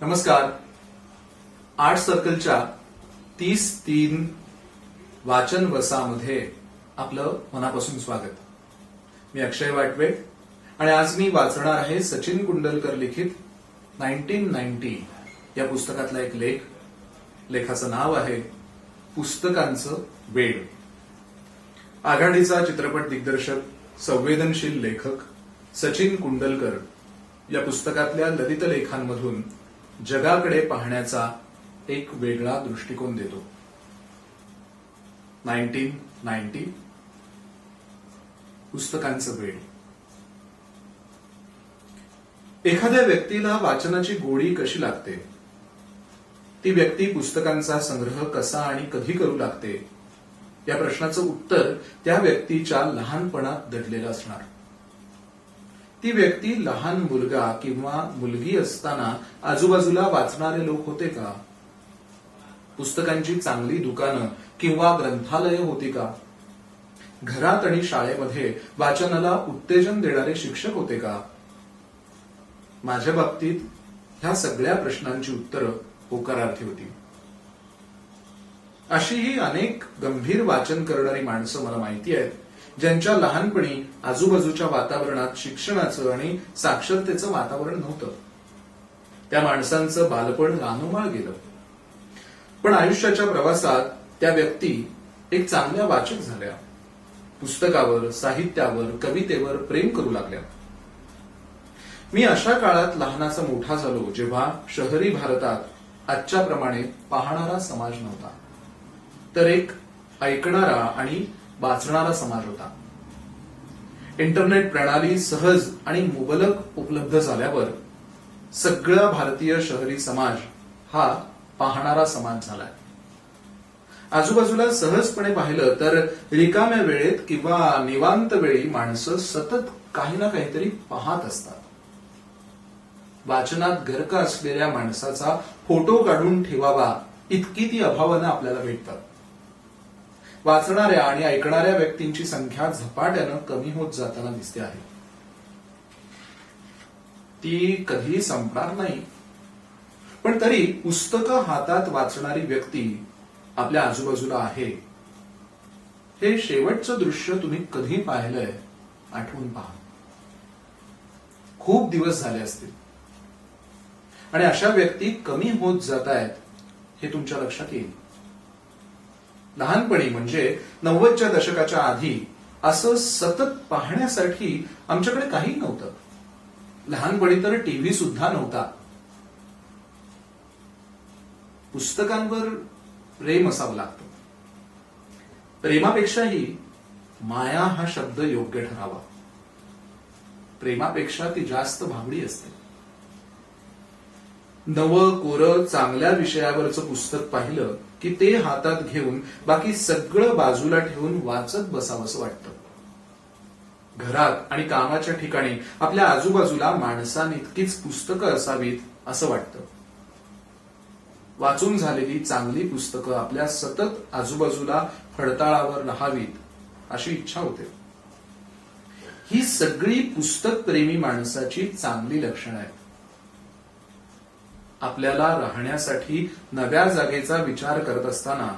नमस्कार. आर्ट सर्कलच्या 30-3 वाचन वसामध्ये आपलं मनापासून स्वागत. मी अक्षय वाटवे आणि आज मी वाचणार आहे सचिन कुंडलकर लिखित 1990 या पुस्तकातला एक लेख. लेखाचं नाव आहे पुस्तकांचं वेड. आघाडीचा चित्रपट दिग्दर्शक, संवेदनशील लेखक सचिन कुंडलकर या पुस्तकातल्या ललित लेखांमधून जगाकडे पाहण्याचा एक वेगळा दृष्टिकोन देतो. 1990 पुस्तकांचं वेड. एखाद्या व्यक्तीला वाचनाची गोडी कशी लागते, ती व्यक्ती पुस्तकांचा संग्रह कसा आणि कधी करू लागते, या प्रश्नाचं उत्तर त्या व्यक्तीच्या लहानपणात दडलेलं असणार. ती व्यक्ती लहान मुलगा किंवा मुलगी असताना आजूबाजूला वाचणारे लोक होते का? पुस्तकांची चांगली दुकानं किंवा ग्रंथालयं होती का? घरात आणि शाळेमध्ये वाचनाला उत्तेजन देणारे शिक्षक होते का? माझ्या बाबतीत ह्या सगळ्या प्रश्नांची उत्तरं होकारार्थी होती. अशीही अनेक गंभीर वाचन करणारी माणसं मला माहिती आहेत, ज्यांच्या लहानपणी आजूबाजूच्या वातावरणात शिक्षणाचं आणि साक्षरतेचं वातावरण नव्हतं. त्या माणसांचं बालपण रानोमाळ गेलं, पण आयुष्याच्या प्रवासात त्या व्यक्ती एक चांगल्या वाचक झाल्या. पुस्तकावर, साहित्यावर, कवितेवर प्रेम करू लागल्या. मी अशा काळात लहानाचा मोठा झालो जेव्हा शहरी भारतात आजच्या प्रमाणे पाहणारा समाज नव्हता, तर एक ऐकणारा आणि वाचणारा समाज होता. इंटरनेट प्रणाली सहज आणि मुबलक उपलब्ध झाल्यावर सगळा भारतीय शहरी समाज हा पाहणारा समाज झालाय. आजूबाजूला सहजपणे पाहिलं तर रिकाम्या वेळेत किंवा निवांत वेळी माणसं सतत काही ना काहीतरी पाहत असतात. वाचनात गर्क असलेल्या माणसाचा फोटो काढून ठेवावा इतकी ती अभावानं आपल्याला भेटतात. वाचणाऱ्या आणि ऐकणाऱ्या व्यक्तींची संख्या झपाट्यानं कमी होत जाताना दिसते आहे. ती कधी संपणार नाही, पण तरी पुस्तकं हातात वाचणारी व्यक्ती आपल्या आजूबाजूला आहे. हे शेवटचं दृश्य तुम्ही कधी पाहिलंय आठवून पहा. खूप दिवस झाले असतील आणि अशा व्यक्ती कमी होत जात आहेत हे तुमच्या लक्षात येईल. लहानपणी म्हणजे 90च्या दशकाच्या आधी असं सतत पाहण्यासाठी आमच्याकडे काही नव्हतं. लहानपणी तर टीव्ही सुद्धा नव्हता. पुस्तकांवर प्रेम असावं लागतं. प्रेमापेक्षाही माया हा शब्द योग्य ठरावा. प्रेमापेक्षा ती जास्त भाबडी असते. नवं कोरं चांगल्या विषयावरचं पुस्तक पाहिलं की ते हातात घेऊन बाकी सगळं बाजूला ठेवून वाचत बसावंसं वाटतं. घरात आणि कामाच्या ठिकाणी आपल्या आजूबाजूला माणसांइतकीच पुस्तकं असावीत असं वाटतं. वाचून झालेली चांगली पुस्तकं आपल्या सतत आजूबाजूला फडताळावर राहावीत अशी इच्छा होते. ही सगळी पुस्तक प्रेमी माणसाची चांगली लक्षणं आहेत. आपल्याला राहण्यासाठी नव्या जागेचा विचार करत असताना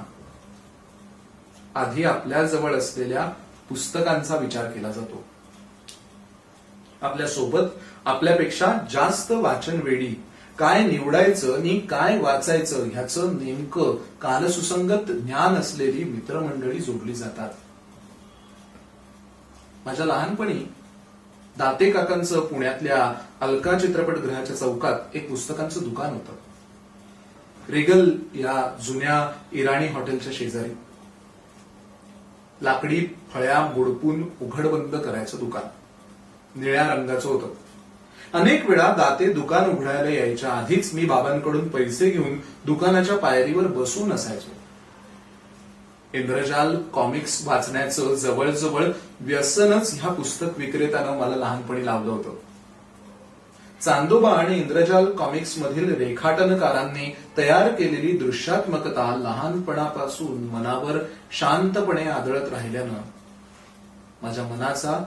आधी आपल्या जवळ असलेल्या पुस्तकांचा विचार केला जातो. आपल्या सोबत आपल्यापेक्षा जास्त वाचन वेळी काय निवडायचं आणि काय वाचायचं ह्याचं नेमकं कालसुसंगत ज्ञान असलेली मित्रमंडळी जोडली जातात. माझ्या लहानपणी दाते काकांचं पुण्यातल्या अलका चित्रपटगृहाच्या चौकात एक पुस्तकांचं दुकान होतं. रिगल या जुन्या इराणी हॉटेलच्या शेजारी. लाकडी फळ्या मोडपून उघडबंद करायचं दुकान. निळ्या रंगाचं होतं. अनेक वेळा दाते दुकान उघडायला यायच्या आधीच मी बाबांकडून पैसे घेऊन दुकानाच्या पायरीवर बसून असायचो. इंद्रजाल कॉमिक्स वाचण्याचं जवळजवळ व्यसनच ह्या पुस्तक विक्रेत्यानं मला लहानपणी लावलं होतं. चांदोबा आणि इंद्रजाल कॉमिक्स मधील रेखाटनकारांनी तयार केलेली दृश्यात्मकता लहानपणापासून मनावर शांतपणे आदळत राहिल्यानं माझ्या मनाचा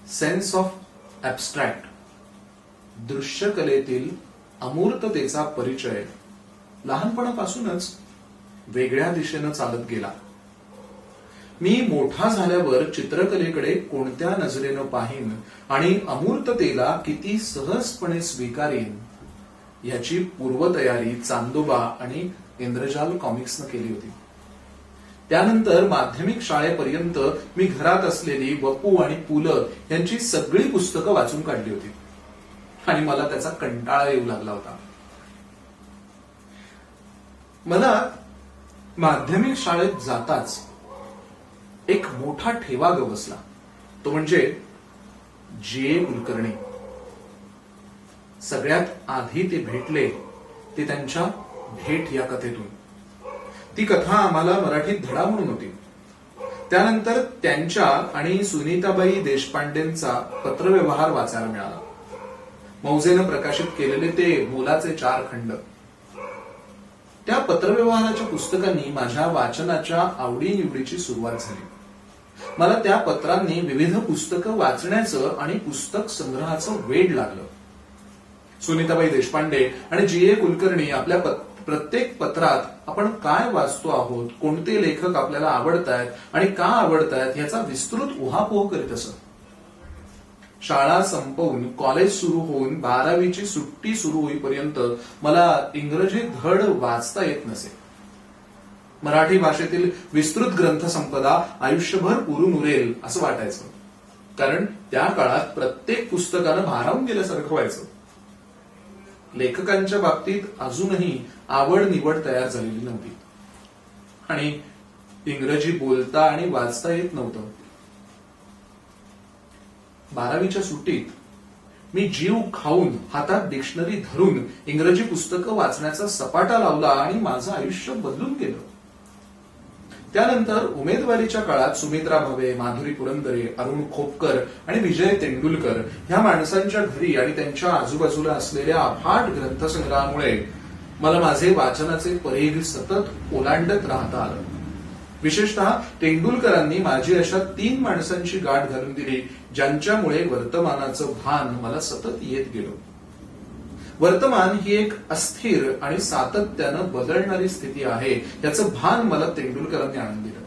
सेन्स ऑफ ऍब्स्ट्रॅक्ट दृश्य कलेतील अमूर्ततेचा परिचय लहानपणापासूनच वेगळ्या दिशेनं चालत गेला. मी मोठा झाल्यावर चित्रकलेकडे कोणत्या नजरेनं पाहीन आणि अमूर्ततेला किती सहजपणे स्वीकारेन याची पूर्वतयारी चांदोबा आणि इंद्रजाल कॉमिक्सनं केली होती. त्यानंतर माध्यमिक शाळेपर्यंत मी घरात असलेली वपू आणि पु ल यांची सगळी पुस्तकं वाचून काढली होती आणि मला त्याचा कंटाळा येऊ लागला होता. मला माध्यमिक शाळेत जाताच एक मोठा ठेवा गवसला. तो म्हणजे G.A. कुलकर्णी. सगळ्यात आधी ते भेटले ते त्यांच्या भेट या कथेतून. ती कथा आम्हाला मराठीत धडा म्हणून होती. त्यानंतर त्यांच्या आणि सुनीताबाई देशपांडेंचा पत्रव्यवहार वाचायला मिळाला. मौजेनं प्रकाशित केलेले ते मोलाचे 4 खंड. त्या पत्रव्यवहाराच्या पुस्तकांनी माझ्या वाचनाच्या आवडीनिवडीची सुरुवात झाली. मला त्या पत्रांनी विविध पुस्तकं वाचण्याचं आणि पुस्तक संग्रहाचं वेड लागलं. सुनीताबाई देशपांडे आणि G.A. कुलकर्णी आपल्या प्रत्येक पत्रात आपण काय वाचतो आहोत, कोणते लेखक आपल्याला आवडतायत आणि का आवडतायत याचा विस्तृत उहापोह करीत असत. शाळा संपवून कॉलेज सुरू होऊन 12वीची सुट्टी सुरू होईपर्यंत मला इंग्रजी धड वाचता येत नसे. मराठी भाषेतील विस्तृत ग्रंथसंपदा आयुष्यभर पुरून उरेल असं वाटायचं, कारण त्या काळात प्रत्येक पुस्तकानं भारावून गेल्यासारखं व्हायचं. लेखकांच्या बाबतीत अजूनही आवड निवड तयार झालेली नव्हती आणि इंग्रजी बोलता आणि वाचता येत नव्हतं. 12वीच्या सुट्टीत मी जीव खाऊन हातात डिक्शनरी धरून इंग्रजी पुस्तकं वाचण्याचा सपाटा लावला आणि माझं आयुष्य बदलून गेलं. त्यानंतर उमेदवारीच्या काळात सुमित्रा भावे, माधुरी पुरंदरे, अरुण खोपकर आणि विजय तेंडुलकर ह्या माणसांच्या घरी आणि त्यांच्या आजूबाजूला असलेल्या अफाट ग्रंथसंग्रहामुळे मला माझे वाचनाचे परीघ सतत ओलांडत राहता आलं. विशेषतः तेंडुलकरांनी माझी अशा 3 माणसांची गाठ घालून दिली ज्यांच्यामुळे वर्तमानाचं भान मला सतत येत गेलं. वर्तमान ही एक अस्थिर आणि सातत्यानं बदलणारी स्थिती आहे याचं भान मला तेंडुलकरांनी आणून दिलं.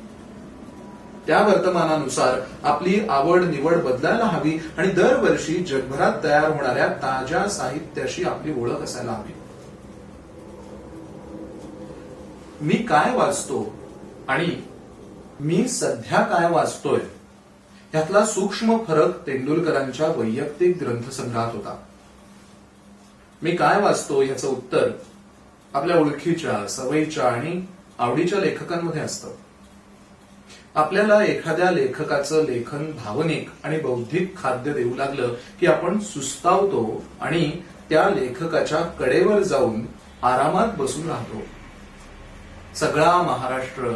त्या वर्तमानानुसार आपली आवड निवड बदलायला हवी आणि दरवर्षी जगभरात तयार होणाऱ्या ताज्या साहित्याशी आपली ओळख असायला हवी. मी काय वाचतो आणि मी सध्या काय वाचतोय यातला सूक्ष्म फरक तेंडुलकरांच्या वैयक्तिक ग्रंथसंग्रहात होता. मी काय वाचतो याचं उत्तर आपल्या ओळखीच्या, सवयीच्या आणि आवडीच्या लेखकांमध्ये असतं. आपल्याला एखाद्या लेखकाचं लेखन भावनिक आणि बौद्धिक खाद्य देऊ लागलं की आपण सुस्तावतो आणि त्या लेखकाच्या कडेवर जाऊन आरामात बसून राहतो. सगळा महाराष्ट्र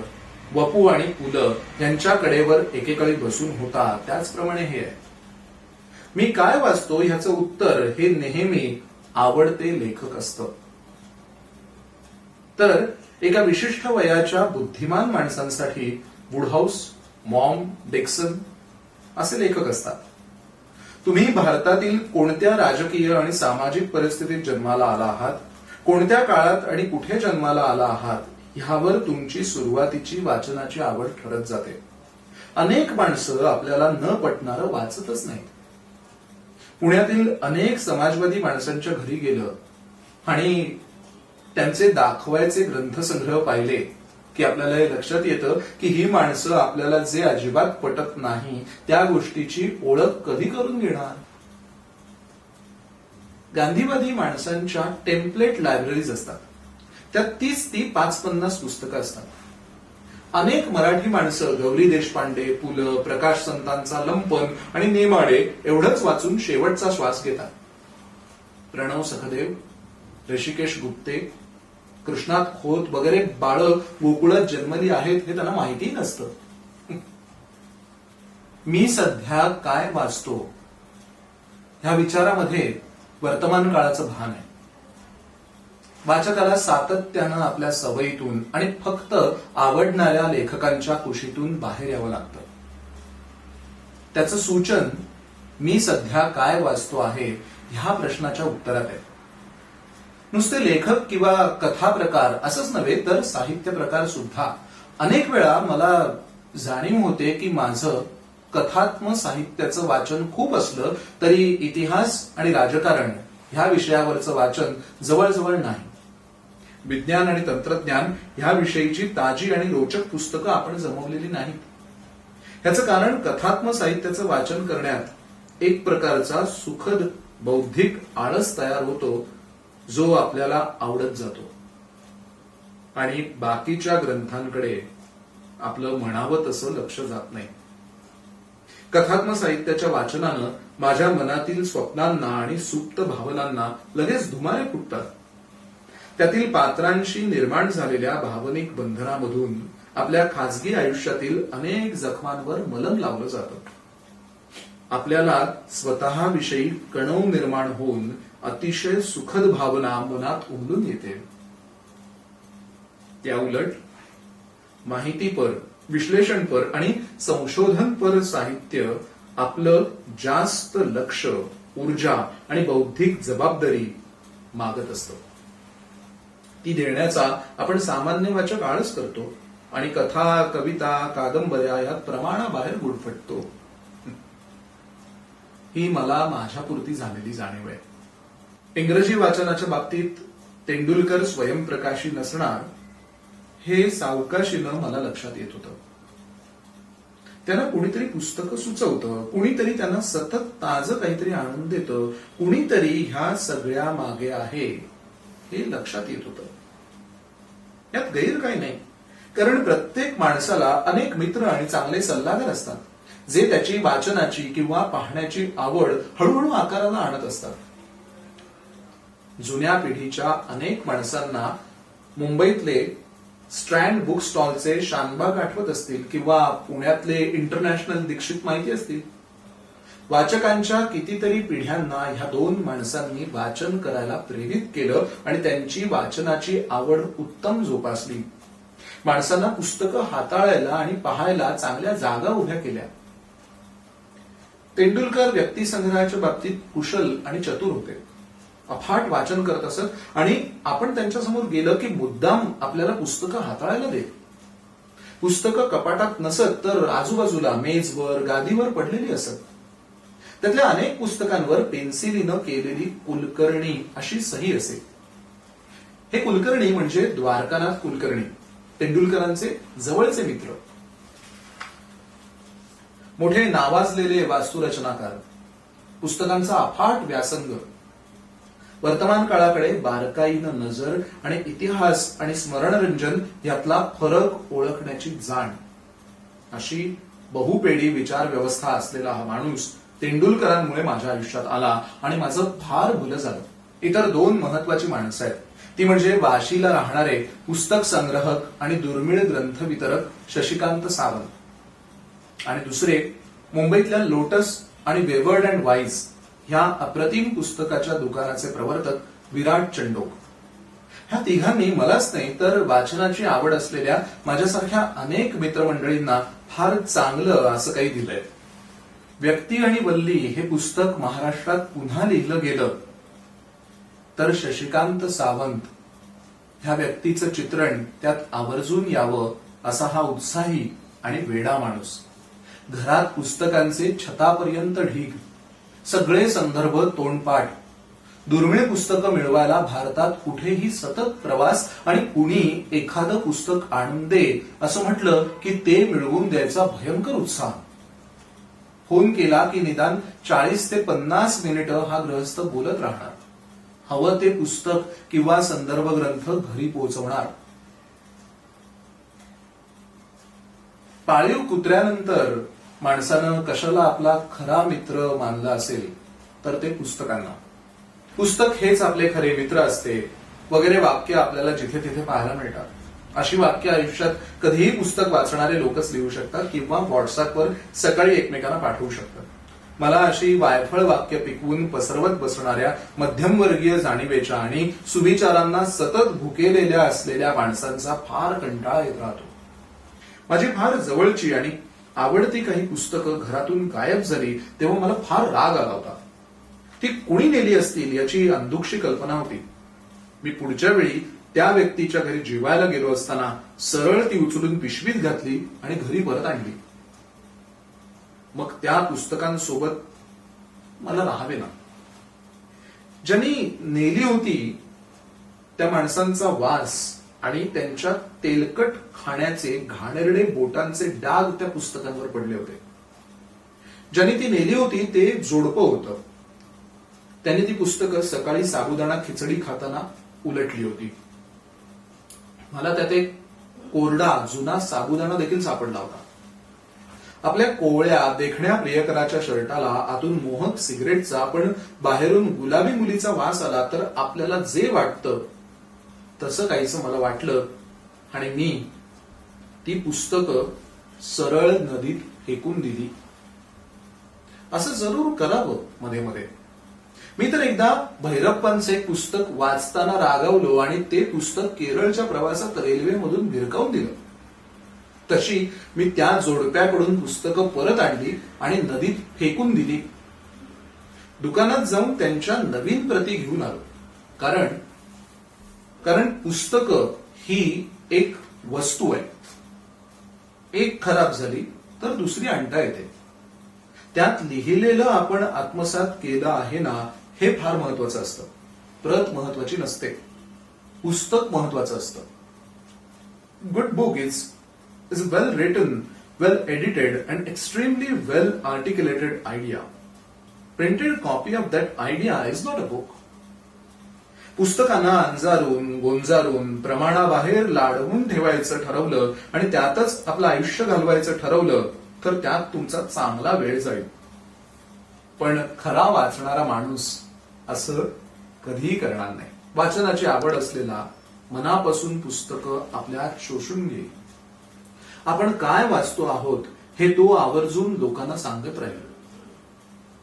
वपू आणि पु ल यांच्या कडेवर एकेकाळी बसून होता, त्याचप्रमाणे हे आहे. मी काय वाचतो ह्याचं उत्तर हे नेहमी आवडते लेखक असतं. तर एका विशिष्ट वयाच्या बुद्धिमान माणसांसाठी वुडहाऊस, मॉम, डिक्सन असे लेखक असतात. तुम्ही भारतातील कोणत्या राजकीय आणि सामाजिक परिस्थितीत जन्माला आला आहात, कोणत्या काळात आणि कुठे जन्माला आला आहात ह्यावर तुमची सुरुवातीची वाचनाची आवड ठरत जाते. अनेक माणसं आपल्याला न पटणारं वाचतच नाहीत. पुण्यातील अनेक समाजवादी माणसांच्या घरी गेलं आणि त्यांचे दाखवायचे ग्रंथसंग्रह पाहिले की आपल्याला हे लक्षात येतं की ही माणसं आपल्याला जे अजिबात पटत नाही त्या गोष्टीची ओळख कधी करून घेणार. गांधीवादी माणसांच्या टेम्पलेट लायब्ररीज असतात, त्यात 30-50 पुस्तकं असतात. अनेक मराठी माणसं गौरी देशपांडे, पु ल, प्रकाश संतांचा लंपन आणि नेमाडे एवढंच वाचून शेवटचा श्वास घेतात. प्रणव सखदेव, ऋषिकेश गुप्ते, कृष्णात खोत वगैरे बाळं गोकुळात जन्मली आहेत हे त्यांना माहिती नसतं. मी सध्या काय वाचतो ह्या विचारामध्ये वर्तमान काळाचं भान आहे. वाचकाला सातत्यानं आपल्या सवयीतून आणि फक्त आवडणाऱ्या लेखकांच्या कुशीतून बाहेर यावं लागतं. त्याचं सूचन मी सध्या काय वाचतो आहे ह्या प्रश्नाच्या उत्तरात आहे. नुसते लेखक किंवा कथा प्रकार असंच नव्हे तर साहित्य प्रकार सुद्धा. अनेक वेळा मला जाणीव होते की माझं कथात्म साहित्याचं वाचन खूप असलं तरी इतिहास आणि राजकारण ह्या विषयावरचं वाचन जवळजवळ नाही. विज्ञान आणि तंत्रज्ञान ह्या विषयीची ताजी आणि रोचक पुस्तकं आपण जमवलेली नाहीत. ह्याचं कारण कथात्म साहित्याचं वाचन करण्यात एक प्रकारचा सुखद बौद्धिक आळस तयार होतो जो आपल्याला आवडत जातो आणि बाकीच्या ग्रंथांकडे आपलं म्हणावं तसं लक्ष जात नाही. कथात्म साहित्याच्या वाचनानं माझ्या मनातील स्वप्नांना आणि सुप्त भावनांना लगेच धुमारे फुटतात. त्यातील पात्रांशी निर्माण झालेल्या भावनिक बंधनामधून आपल्या खाजगी आयुष्यातील अनेक जखमांवर मलम लावलं जातं. आपल्याला स्वतःविषयी कणव निर्माण होऊन अतिशय सुखद भावना मनात उमलून येते. त्या उलट माहितीपर, विश्लेषणपर आणि संशोधनपर साहित्य आपलं जास्त लक्ष, ऊर्जा आणि बौद्धिक जबाबदारी मागत असतं. ती देण्याचा आपण सामान्य वाचक आळस करतो आणि कथा, कविता, कादंबऱ्या यात प्रमाणाबाहेर गुडफटतो. ही मला माझ्यापुरती झालेली जाणीव आहे. इंग्रजी वाचनाच्या बाबतीत तेंडुलकर स्वयंप्रकाशी नसणार हे सावकाशीनं मला लक्षात येत होतं. त्यांना कुणीतरी पुस्तकं सुचवतं, कुणीतरी त्यांना सतत ताजं काहीतरी आणून देतं, कुणीतरी ह्या सगळ्या मागे आहे हे लक्षात येत होतं. यात गैर काही नाही, कारण प्रत्येक माणसाला अनेक मित्र आणि चांगले सल्लागार असतात जे त्याची वाचनाची किंवा पाहण्याची आवड हळूहळू आकाराला आणत असतात. जुन्या पिढीच्या अनेक माणसांना मुंबईतले स्ट्रँड बुक स्टॉलचे शानबाग आठवत असतील किंवा पुण्यातले इंटरनॅशनल दीक्षित माहिती असतील. वाचकांच्या कितीतरी पिढ्यांना ह्या दोन माणसांनी वाचन करायला प्रेरित केलं आणि त्यांची वाचनाची आवड उत्तम जोपासली. माणसांना पुस्तकं हाताळायला आणि पाहायला चांगल्या जागा उभ्या केल्या. तेंडुलकर व्यक्तिसंग्रहाच्या बाबतीत कुशल आणि चतुर होते. अफाट वाचन करत असत आणि आपण त्यांच्यासमोर गेलं की मुद्दाम आपल्याला पुस्तकं हाताळायला देत. पुस्तकं कपाटात नसत तर आजूबाजूला मेजवर, गादीवर पडलेली असत. त्यातल्या अनेक पुस्तकांवर पेन्सिलीनं केलेली कुलकर्णी अशी सही असे. हे कुलकर्णी म्हणजे द्वारकानाथ कुलकर्णी, तेंडुलकरांचे जवळचे मित्र. मोठे नावाजलेले वास्तुरचनाकार, पुस्तकांचा अफाट व्यासंग, वर्तमान काळाकडे बारकाईनं नजर आणि इतिहास आणि स्मरणरंजन यातला फरक ओळखण्याची जाण, अशी बहुपेडी विचार व्यवस्था असलेला हा माणूस तेंडुलकरांमुळे माझ्या आयुष्यात आला आणि माझं फार भलं झालं. इतर दोन महत्वाची माणसं आहेत, ती म्हणजे वाशीला राहणारे पुस्तक संग्रहक आणि दुर्मिळ ग्रंथ वितरक शशिकांत सावंत आणि दुसरे मुंबईतल्या लोटस आणि वेवर्ड अँड वाईज ह्या अप्रतिम पुस्तकाच्या दुकानाचे प्रवर्तक विराट चंडोक. ह्या तिघांनी मलाच नाही तर वाचनाची आवड असलेल्या माझ्यासारख्या अनेक मित्रमंडळींना फार चांगलं असं काही दिलंय. व्यक्ती आणि वल्ली हे पुस्तक महाराष्ट्रात पुन्हा लिहिलं गेलं तर शशिकांत सावंत ह्या व्यक्तीचं चित्रण त्यात आवर्जून यावं असा हा उत्साही आणि वेडा माणूस. घरात पुस्तकांचे छतापर्यंत ढीग, सगळे संदर्भ तोंडपाठ, दुर्मिळ पुस्तकं मिळवायला भारतात कुठेही सतत प्रवास आणि कुणी एखादं पुस्तक आणून दे असं म्हटलं की ते मिळवून द्यायचा भयंकर उत्साह. फोन केला की निदान 40 ते 50 मिनिटं हा गृहस्थ बोलत राहणार. हवं ते पुस्तक किंवा संदर्भ ग्रंथ घरी पोहोचवणार. पाळीव कुत्र्यानंतर माणसानं कशाला आपला खरा मित्र मानला असेल तर ते पुस्तकांना. पुस्तक हेच आपले खरे मित्र असते वगैरे वाक्य आपल्याला जिथे तिथे पाहायला मिळतात. अशी वाक्य आयुष्यात कधीही पुस्तक वाचणारे लोकच लिहू शकतात किंवा व्हॉट्सअपवर सकाळी एकमेकांना पाठवू शकतात. मला अशी वायफळ वाक्य पिकवून पसरवत बसणाऱ्या मध्यमवर्गीय जाणीवेच्या आणि सुविचारांना सतत भुकेलेल्या असलेल्या माणसांचा फार कंटाळा येत राहतो. माझी फार जवळची आणि आवडती काही पुस्तकं घरातून गायब झाली तेव्हा मला फार राग आला होता. ती कुणी नेली असतील याची अंधुकशी कल्पना होती. मी पुढच्या वेळी त्या व्यक्तीच्या घरी जेवायला गेलो असताना सरळ ती उचलून पिशवीत घातली आणि घरी परत आणली. मग त्या पुस्तकांसोबत मला राहावे ना. ज्यांनी नेली होती त्या माणसांचा वास आणि त्यांच्या तेलकट खाण्याचे घाणेरडे बोटांचे डाग त्या पुस्तकांवर पडले होते. ज्यांनी ती नेली होती ते जोडपं होतं. त्यांनी ती पुस्तकं सकाळी साबुदाणा खिचडी खाताना उलटली होती. मला त्यात एक कोरडा जुना साबुदाणा देखील सापडला होता. आपल्या कोवळ्या देखण्या प्रियकराच्या शर्टाला आतून मोहक सिगरेटचा पण बाहेरून गुलाबी मुलीचा वास आला तर आपल्याला जे वाटतं तसं काहीच मला वाटलं आणि मी ती पुस्तकं सरळ नदीत फेकून दिली. असं जरूर करावं मध्ये मध्ये. मी तर एकदा भैरप्पांचं एक पुस्तक वाचताना रागावलो आणि ते पुस्तक केरळच्या प्रवासात रेल्वेमधून भिरकावून दिलं. तशी मी त्या जोडप्याकडून पुस्तकं परत आणली आणि नदीत फेकून दिली. दुकानात जाऊन त्यांच्या नवीन प्रती घेऊन आलो. कारण पुस्तकं ही एक वस्तू आहे. एक खराब झाली तर दुसरी आणता येते. त्यात लिहिलेलं आपण आत्मसात केलं आहे ना हे फार महत्वाचं असतं. प्रत महत्वाची नसते. पुस्तक महत्वाचं असतं. Good book is well written, well edited and extremely well articulated idea. Printed copy of that idea is not a book. पुस्तकांना अंजारून गोंजारून प्रमाणाबाहेर लाडवून ठेवायचं ठरवलं आणि त्यातच आपलं आयुष्य घालवायचं ठरवलं तर त्यात तुमचा चांगला वेळ जाईल. पण खरा वाचणारा माणूस असं कधीही करणार नाही. वाचनाची आवड असलेला मनापासून पुस्तकं आपल्यात शोषून घेईल. आपण काय वाचतो आहोत हे तो आवर्जून लोकांना सांगत राहील.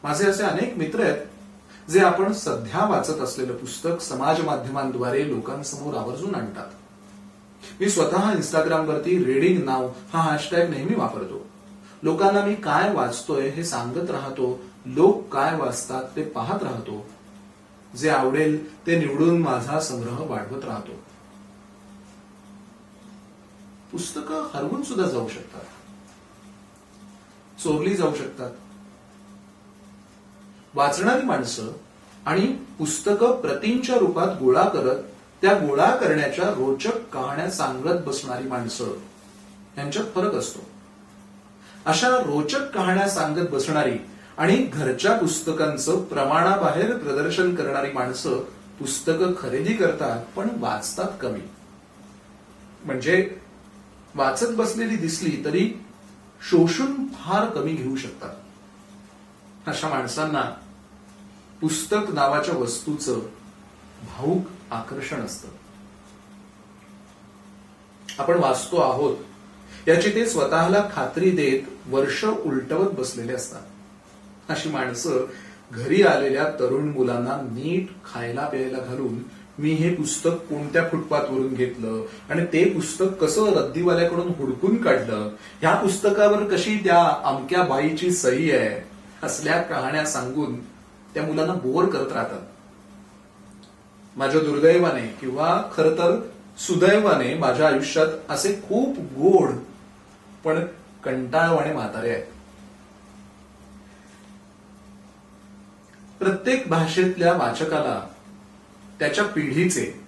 माझे असे अनेक मित्र आहेत जे आपण सध्या वाचत असलेलं पुस्तक समाज माध्यमांद्वारे लोकांसमोर आवर्जून आणतात. मी स्वतः इंस्टाग्रामवरती रीडिंग नाव हा हॅशटॅग नेहमी वापरतो. लोकांना मी काय वाचतोय हे सांगत राहतो. लोक काय वाचतात ते पाहत राहतो. जे आवडेल ते निवडून माझा संग्रह वाढवत राहतो. पुस्तकं हरवून सुद्धा जाऊ शकतात. चोरली जाऊ शकतात. वाचणारी माणसं आणि पुस्तकं प्रतींच्या रूपात गोळा करत त्या गोळा करण्याच्या रोचक कहाण्या सांगत बसणारी माणसं यांच्यात फरक असतो. अशा रोचक कहाण्या सांगत बसणारी आणि घरच्या पुस्तकांचं प्रमाणाबाहेर प्रदर्शन करणारी माणसं पुस्तकं खरेदी करतात पण वाचतात कमी. म्हणजे वाचत बसलेली दिसली तरी शोषून फार कमी घेऊ शकतात. अशा माणसांना पुस्तक नावाच्या वस्तूचं भावूक आकर्षण असतं. आपण वाचतो आहोत याची ते स्वतःला खात्री देत वर्ष उलटवत बसलेले असतात. अशी माणसं घरी आलेल्या तरुण मुलांना नीट खायला प्यायला घालून मी हे पुस्तक कोणत्या फुटपाथवरून घेतलं आणि ते पुस्तक कसं रद्दीवाल्याकडून हुडकून काढलं, ह्या पुस्तकावर कशी त्या अमक्या बाईची सही आहे, असल्या कहाण्या सांगून त्या मुलांना बोर करत राहतात. माझ्या दुर्दैवाने किंवा खरं तर सुदैवाने माझ्या आयुष्यात असे खूप गोड पण कंटाळवाणे म्हातारे आहेत. प्रत्येक भाषेतल्या वाचकाला त्याच्या पिढीचे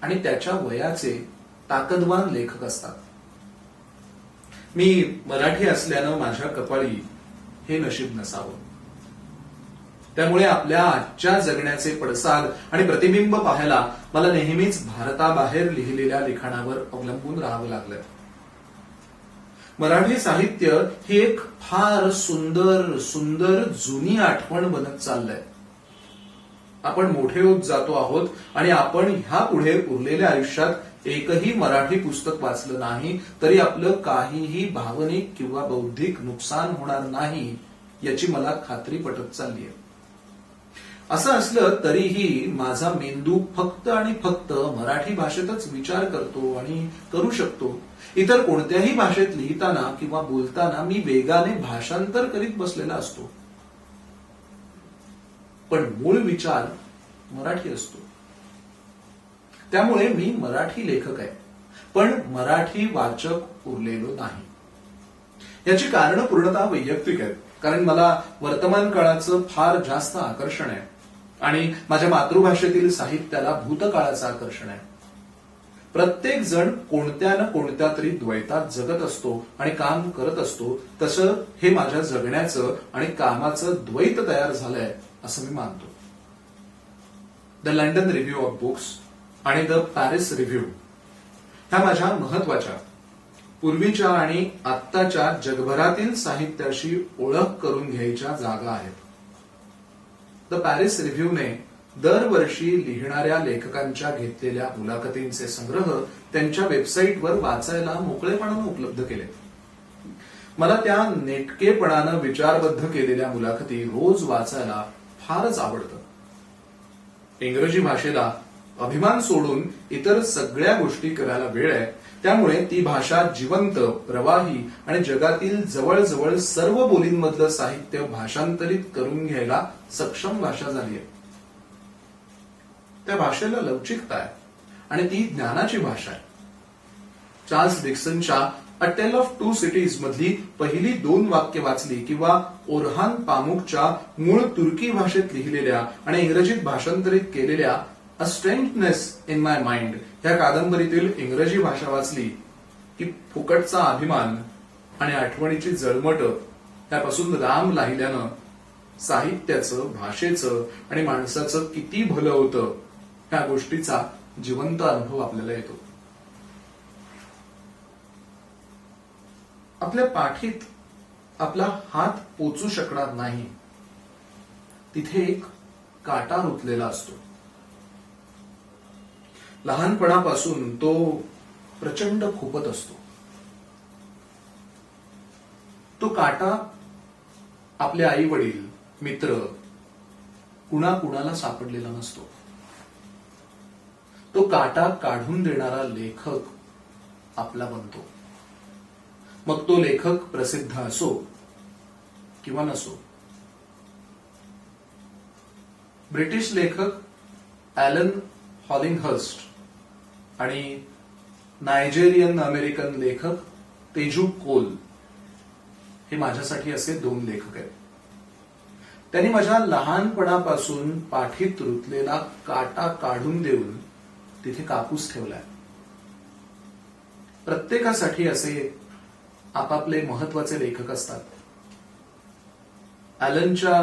आणि त्याच्या वयाचे ताकदवान लेखक असतात. मी मराठी असल्यानं माझ्या कपाळी हे नशीब नसावं. त्यामुळे आपल्या आजच्या जगण्याचे पडसाद आणि प्रतिबिंब पाहायला मला नेहमीच भारताबाहेर लिहिलेल्या लिखाणावर अवलंबून राहावं लागलं. मराठी साहित्य ही एक फार सुंदर सुंदर जुनी आठवण बनत चाललंय. आपण मोठे होत जातो आहोत आणि आपण ह्या पुढे उरलेल्या आयुष्यात एकही मराठी पुस्तक वाचलं नाही तरी आपलं काहीही भावनिक किंवा बौद्धिक नुकसान होणार नाही याची मला खात्री पटत चालली आहे. असं असलं तरीही माझा मेंदू फक्त आणि फक्त मराठी भाषेतच विचार करतो आणि करू शकतो. इतर कोणत्याही भाषेत लिहिताना किंवा बोलताना मी वेगाने भाषांतर करीत बसलेला असतो. पण मूळ विचार मराठी असतो. त्यामुळे मी मराठी लेखक आहे, पण मराठी वाचक उरलेलो नाही. याची कारण पूर्णतः वैयक्तिक आहेत. कारण मला वर्तमान काळाचं फार जास्त आकर्षण आहे आणि माझ्या मातृभाषेतील साहित्याला भूतकाळाचं आकर्षण आहे. प्रत्येक जण कोणत्या ना कोणत्या तरी द्वैतात जगत असतो आणि काम करत असतो. तसं हे माझ्या जगण्याचं आणि कामाचं द्वैत तयार झालंय असं मी मानतो. The London review of books आणि द पॅरिस रिव्ह्यू ह्या माझ्या महत्वाच्या पूर्वीच्या आणि आत्ताच्या जगभरातील साहित्याशी ओळख करून घ्यायच्या जागा आहेत. द पॅरिस रिव्ह्यूने दरवर्षी लिहिणाऱ्या लेखकांच्या घेतलेल्या मुलाखतींचे संग्रह त्यांच्या वेबसाईटवर वाचायला मोकळेपणानं उपलब्ध केले. मला त्या नेटकेपणानं विचारबद्ध केलेल्या मुलाखती रोज वाचायला फारच आवडतं. इंग्रजी भाषेला अभिमान सोडून इतर सगळ्या गोष्टी करायला वेळ आहे. त्यामुळे ती भाषा जिवंत, प्रवाही आणि जगातील जवळजवळ सर्व बोलींमधलं साहित्य भाषांतरित करून घ्यायला सक्षम भाषा झाली आहे. त्या भाषेला लवचिकता आहे आणि ती ज्ञानाची भाषा आहे. चार्ल्स डिक्सनच्या a tale of two cities मधली पहिली 2 वाक्य वाचली किंवा ओरहान पामुकच्या मूळ तुर्की भाषेत लिहिलेल्या आणि इंग्रजीत भाषांतरित केलेल्या अ स्ट्रेंजनेस इन माय माइंड ह्या कादंबरीतील इंग्रजी भाषा वाचली की फुकटचा अभिमान आणि आठवणीची जळमट त्यापासून राम लाहिल्यानं साहित्याचं, भाषेचं आणि माणसाचं किती भलं होतं ह्या गोष्टीचा जिवंत अनुभव आपल्याला येतो. आपल्या पाठीत आपला हात पोचू शकणार नाही तिथे एक काटा रुतलेला असतो. लहानपणापासून तो प्रचंड खुपत असतो. तो काटा आपले आई वडील, मित्र कुणाकुणाला सापडलेला नसतो. तो काटा काढून देणारा लेखक आपला बनतो. मग तो लेखक प्रसिद्ध असो किंवा नसो. ब्रिटिश लेखक ॲलन हॉलिंगहर्स्ट आणि नायजेरियन अमेरिकन लेखक तेजू कोल हे माझ्यासाठी असे 2 लेखक आहेत. त्यांनी माझ्या लहानपणापासून पाठीत रुतलेला काटा काढून देऊन तिथे कापूस ठेवलाय. प्रत्येकासाठी असे आपापले महत्वाचे लेखक असतात. ॲलनच्या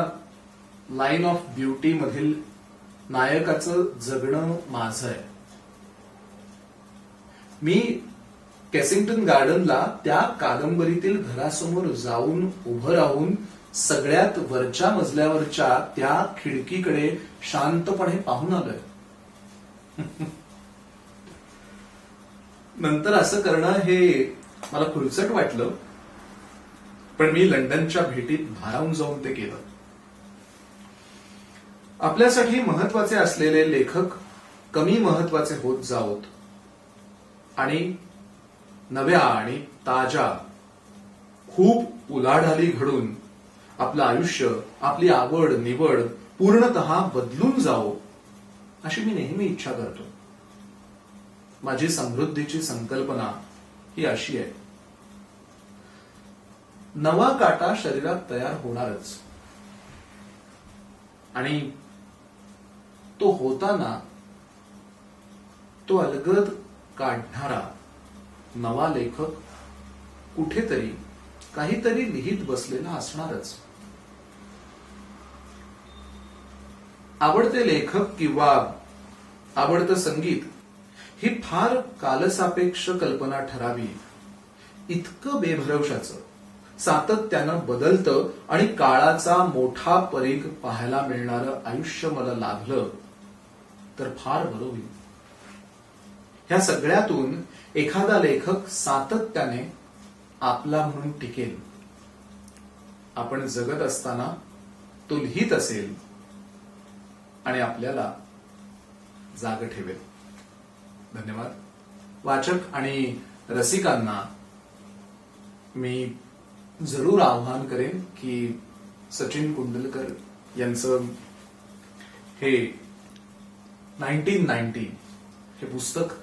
लाईन ऑफ ब्युटी मधील नायकाचं जगणं माझं आहे. मी केसिंग्टन गार्डनला त्या कादंबरीतील घरासमोर जाऊन उभं राहून सगळ्यात वरच्या मजल्यावरच्या त्या खिडकीकडे शांतपणे पाहून आलोय. नंतर असं करणं हे मला खुलचट वाटलं, पण मी लंडनच्या भेटीत भारावून जाऊन ते केलं. आपल्यासाठी महत्वाचे असलेले लेखक कमी महत्वाचे होत जावोत आणि नव्या आणि ताज्या खूप उलाढाली घडून आपलं आयुष्य, आपली आवड निवड पूर्णतः बदलून जावो अशी मी नेहमी इच्छा करतो. माझी समृद्धीची संकल्पना ही अशी आहे. नवा काटा शरीरात तयार होणारच आणि तो होताना तो अलगद काढणारा नवा लेखक कुठेतरी काहीतरी लिहित बसलेला असणारच. आवडते लेखक किंवा आवडतं संगीत ही फार कालसापेक्ष कल्पना ठरावी. इतकं बेभरवशाचं, सातत्यानं बदलतं आणि काळाचा मोठा परीघ पाहायला मिळणारं आयुष्य मला लाभलं तर फार बरं होईल. ह्या सगळ्यातून एखादा लेखक सातत्याने आपला म्हणून टिकेल. आपण जगत असताना तो लिहित असेल आणि आपल्याला जाग ठेवेल. धन्यवाद. वाचक आणि रसिकांना मी जरूर आवाहन करेन की सचिन कुंडलकर यांचं हे 1990 हे पुस्तक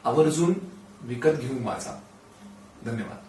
आवर्जून विकत घेऊन वाचा. धन्यवाद.